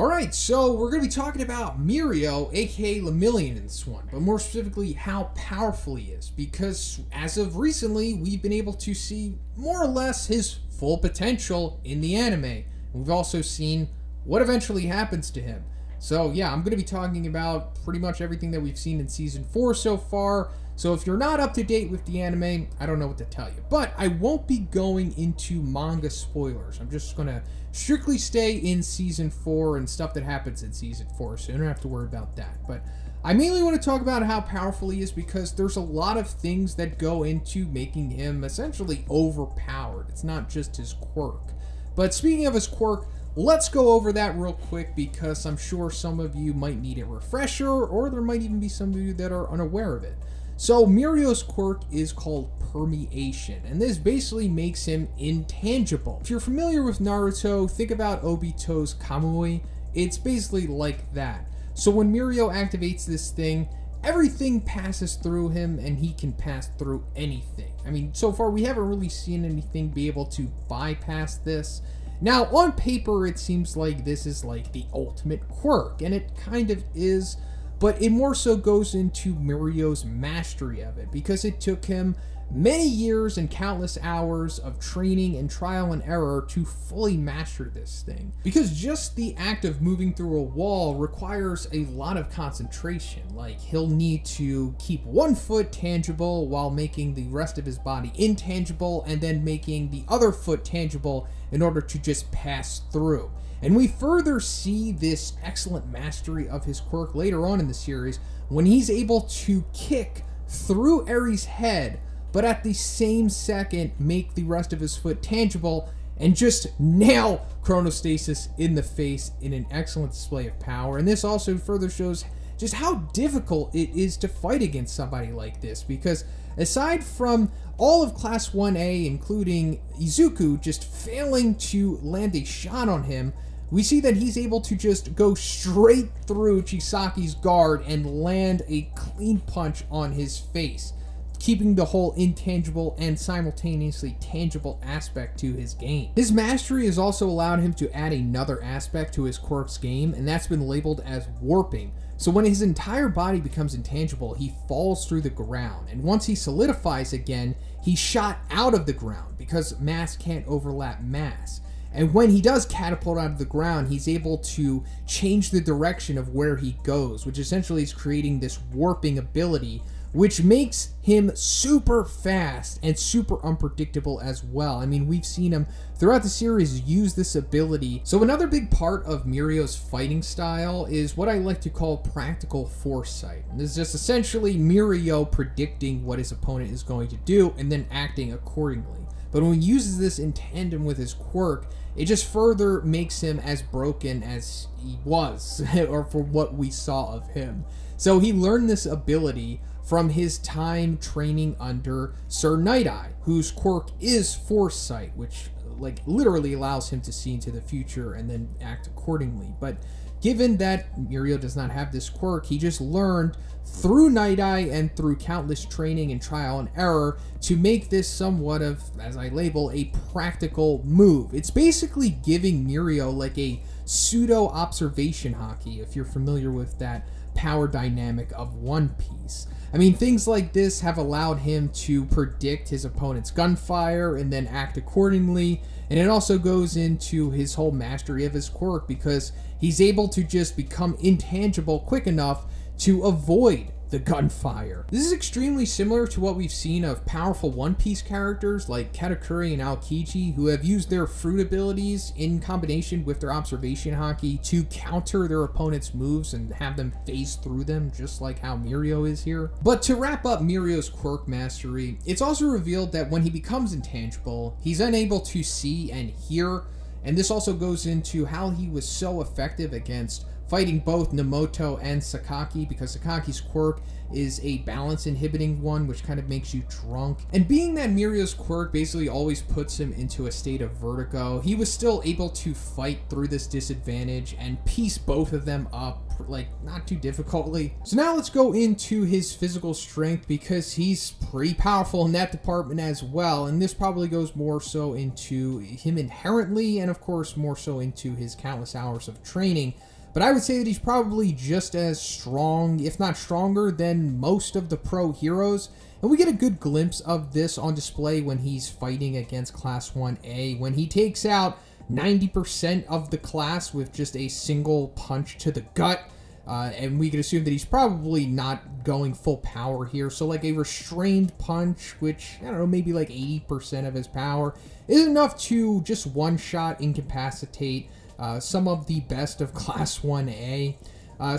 Alright, so we're going to be talking about Mirio, aka Lemillion in this one, but more specifically how powerful he is, because as of recently, we've been able to see more or less his full potential in the anime. We've also seen what eventually happens to him. So yeah, I'm going to be talking about pretty much everything that we've seen in Season 4 so far. So if you're not up to date with the anime, I don't know what to tell you. But I won't be going into manga spoilers. I'm just going to strictly stay in Season 4 and stuff that happens in Season 4, so you don't have to worry about that. But I mainly want to talk about how powerful he is because there's a lot of things that go into making him essentially overpowered. It's not just his quirk. But speaking of his quirk, let's go over that real quick because I'm sure some of you might need a refresher, or there might even be some of you that are unaware of it. So Mirio's quirk is called permeation, and this basically makes him intangible. If you're familiar with Naruto, think about Obito's Kamui. It's basically like that. So when Mirio activates this thing, everything passes through him and he can pass through anything. I mean, so far we haven't really seen anything be able to bypass this. Now, on paper, it seems like this is like the ultimate quirk, and it kind of is, but it more so goes into Mirio's mastery of it, because it took him many years and countless hours of training and trial and error to fully master this thing. Because just the act of moving through a wall requires a lot of concentration. Like, he'll need to keep one foot tangible while making the rest of his body intangible, and then making the other foot tangible in order to just pass through. And we further see this excellent mastery of his quirk later on in the series when he's able to kick through Eri's head, but at the same second make the rest of his foot tangible and just nail Chronostasis in the face in an excellent display of power. And this also further shows just how difficult it is to fight against somebody like this, because aside from all of Class 1A, including Izuku, just failing to land a shot on him, we see that he's able to just go straight through Chisaki's guard and land a clean punch on his face, keeping the whole intangible and simultaneously tangible aspect to his game. His mastery has also allowed him to add another aspect to his quirk's game, and that's been labeled as warping. So when his entire body becomes intangible, he falls through the ground, and once he solidifies again, he's shot out of the ground because mass can't overlap mass. And when he does catapult out of the ground, he's able to change the direction of where he goes, which essentially is creating this warping ability, which makes him super fast and super unpredictable as well. I mean, we've seen him throughout the series use this ability. So another big part of Mirio's fighting style is what I like to call practical foresight. And this is just essentially Mirio predicting what his opponent is going to do and then acting accordingly. But when he uses this in tandem with his quirk, it just further makes him as broken as he was, or for what we saw of him. So he learned this ability from his time training under Sir Night-Eye, whose quirk is foresight, which like literally allows him to see into the future and then act accordingly. But given that Mirio does not have this quirk, he just learned through Night-Eye and through countless training and trial and error to make this somewhat of, as I label, a practical move. It's basically giving Mirio like a pseudo observation hockey, if you're familiar with that power dynamic of One Piece. I mean, things like this have allowed him to predict his opponent's gunfire and then act accordingly. And it also goes into his whole mastery of his quirk because he's able to just become intangible quick enough to avoid the gunfire. This is extremely similar to what we've seen of powerful One Piece characters like Katakuri and Aokiji, who have used their fruit abilities in combination with their observation haki to counter their opponent's moves and have them phase through them, just like how Mirio is here. But to wrap up Mirio's quirk mastery, it's also revealed that when he becomes intangible, he's unable to see and hear, and this also goes into how he was so effective against fighting both Nemoto and Sakaki, because Sakaki's quirk is a balance inhibiting one, which kind of makes you drunk. And being that Mirio's quirk basically always puts him into a state of vertigo, he was still able to fight through this disadvantage and piece both of them up, like, not too difficultly. So now let's go into his physical strength, because he's pretty powerful in that department as well, and this probably goes more so into him inherently, and of course more so into his countless hours of training. But I would say that he's probably just as strong, if not stronger, than most of the pro heroes. And we get a good glimpse of this on display when he's fighting against Class 1A, when he takes out 90% of the class with just a single punch to the gut. And we can assume that he's probably not going full power here. So like a restrained punch, which, I don't know, maybe like 80% of his power, is enough to just one-shot incapacitate some of the best of Class 1A.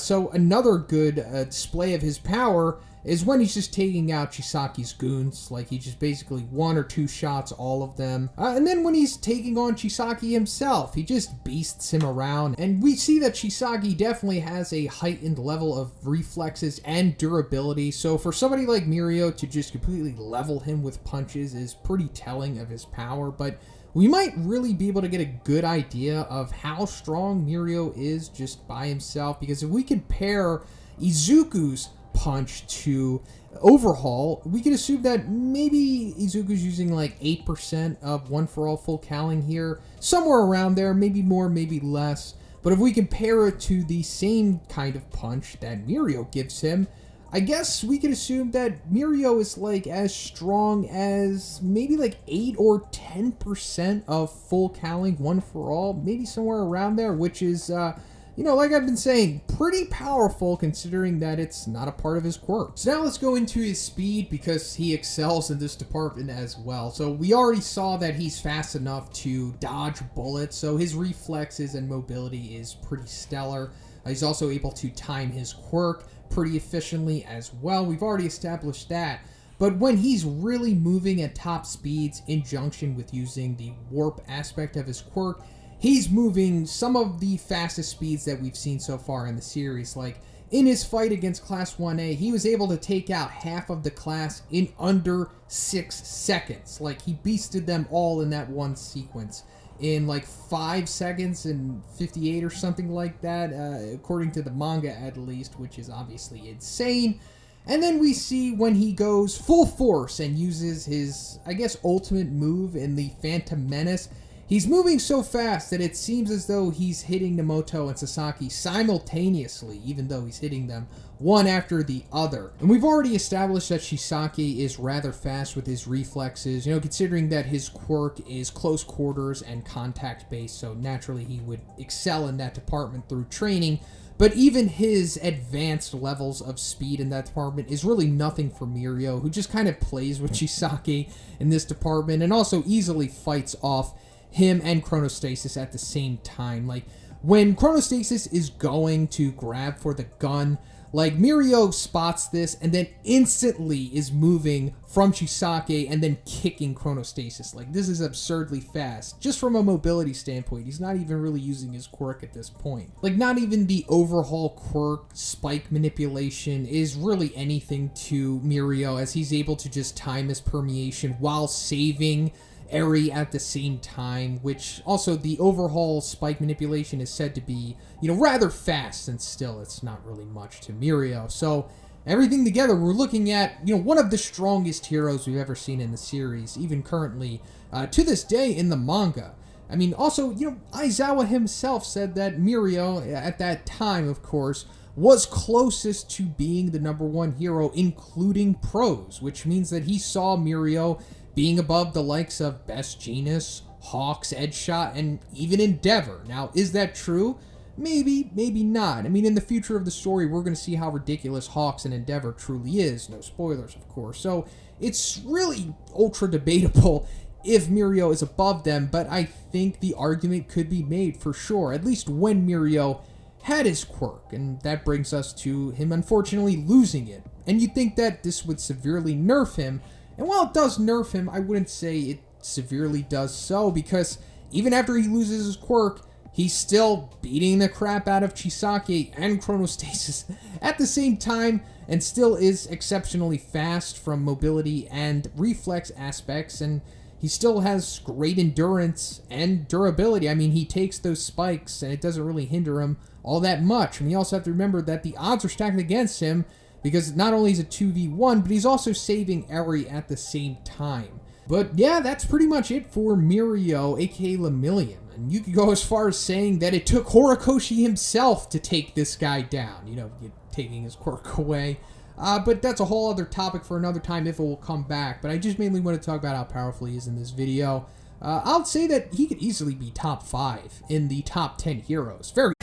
So another good display of his power is when he's just taking out Chisaki's goons. Like, he just basically one or two shots all of them. And then when he's taking on Chisaki himself, he just beasts him around. And we see that Chisaki definitely has a heightened level of reflexes and durability. So for somebody like Mirio to just completely level him with punches is pretty telling of his power. But we might really be able to get a good idea of how strong Mirio is just by himself, because if we compare Izuku's punch to Overhaul, we can assume that maybe Izuku's using like 8% of One For All full caling here, somewhere around there, maybe more, maybe less. But if we compare it to the same kind of punch that Mirio gives him, I guess we can assume that Mirio is like as strong as maybe like 8 or 10% of full caling One For All, maybe somewhere around there, which is, you know, like I've been saying, pretty powerful considering that it's not a part of his quirk. So now let's go into his speed, because he excels in this department as well. So we already saw that he's fast enough to dodge bullets, so his reflexes and mobility is pretty stellar. He's also able to time his quirk pretty efficiently as well. We've already established that. But when he's really moving at top speeds in junction with using the warp aspect of his quirk, he's moving some of the fastest speeds that we've seen so far in the series. Like, in his fight against Class 1A, he was able to take out half of the class in under 6 seconds. Like, he beasted them all in that one sequence in like 5 seconds and 58 or something like that, according to the manga at least, which is obviously insane. And then we see when he goes full force and uses his, I guess, ultimate move in the Phantom Menace. He's moving so fast that it seems as though he's hitting Nemoto and Sasaki simultaneously, even though he's hitting them one after the other. And we've already established that Chisaki is rather fast with his reflexes, you know, considering that his quirk is close quarters and contact based, so naturally he would excel in that department through training. But even his advanced levels of speed in that department is really nothing for Mirio, who just kind of plays with Chisaki in this department and also easily fights off him and Chronostasis at the same time. Like, when Chronostasis is going to grab for the gun, like, Mirio spots this and then instantly is moving from Chisaki and then kicking Chronostasis. Like, this is absurdly fast. Just from a mobility standpoint, he's not even really using his quirk at this point. Like, not even the Overhaul quirk spike manipulation is really anything to Mirio, as he's able to just time his permeation while saving Eri at the same time, which also the Overhaul spike manipulation is said to be, you know, rather fast, and still it's not really much to Mirio. So everything together, we're looking at, you know, one of the strongest heroes we've ever seen in the series, even currently, to this day in the manga. I mean, also, you know, Aizawa himself said that Mirio, at that time, of course, was closest to being the #1 hero, including pros, which means that he saw Mirio being above the likes of Best Jeanist, Hawks, Edgeshot, and even Endeavor. Now, is that true? Maybe, maybe not. I mean, in the future of the story, we're going to see how ridiculous Hawks and Endeavor truly is. No spoilers, of course. So, it's really ultra debatable if Mirio is above them, but I think the argument could be made for sure, at least when Mirio had his quirk, and that brings us to him unfortunately losing it. And you'd think that this would severely nerf him, and while it does nerf him, I wouldn't say it severely does so, because even after he loses his quirk, he's still beating the crap out of Chisake and Chronostasis at the same time, and still is exceptionally fast from mobility and reflex aspects, and he still has great endurance and durability. I mean, he takes those spikes and it doesn't really hinder him all that much. And you also have to remember that the odds are stacked against him, because not only is it 2v1, but he's also saving Eri at the same time. But yeah, that's pretty much it for Mirio, aka Lemillion. And you could go as far as saying that it took Horikoshi himself to take this guy down, taking his quirk away. But that's a whole other topic for another time if it will come back. But I just mainly want to talk about how powerful he is in this video. I'll say that he could easily be top 5 in the top 10 heroes. Very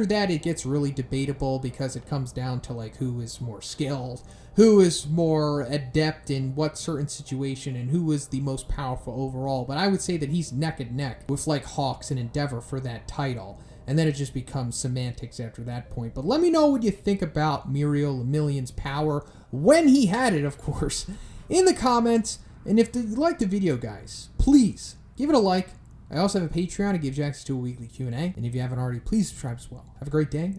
after that, it gets really debatable because it comes down to like who is more skilled, who is more adept in what certain situation, and who is the most powerful overall. But I would say that he's neck and neck with like Hawks and Endeavor for that title. And then it just becomes semantics after that point. But let me know what you think about Mirio Lemillion's power, when he had it, of course, in the comments. And if you like the video, guys, please give it a like. I also have a Patreon. It gives you access to a weekly Q&A. And if you haven't already, please subscribe as well. Have a great day.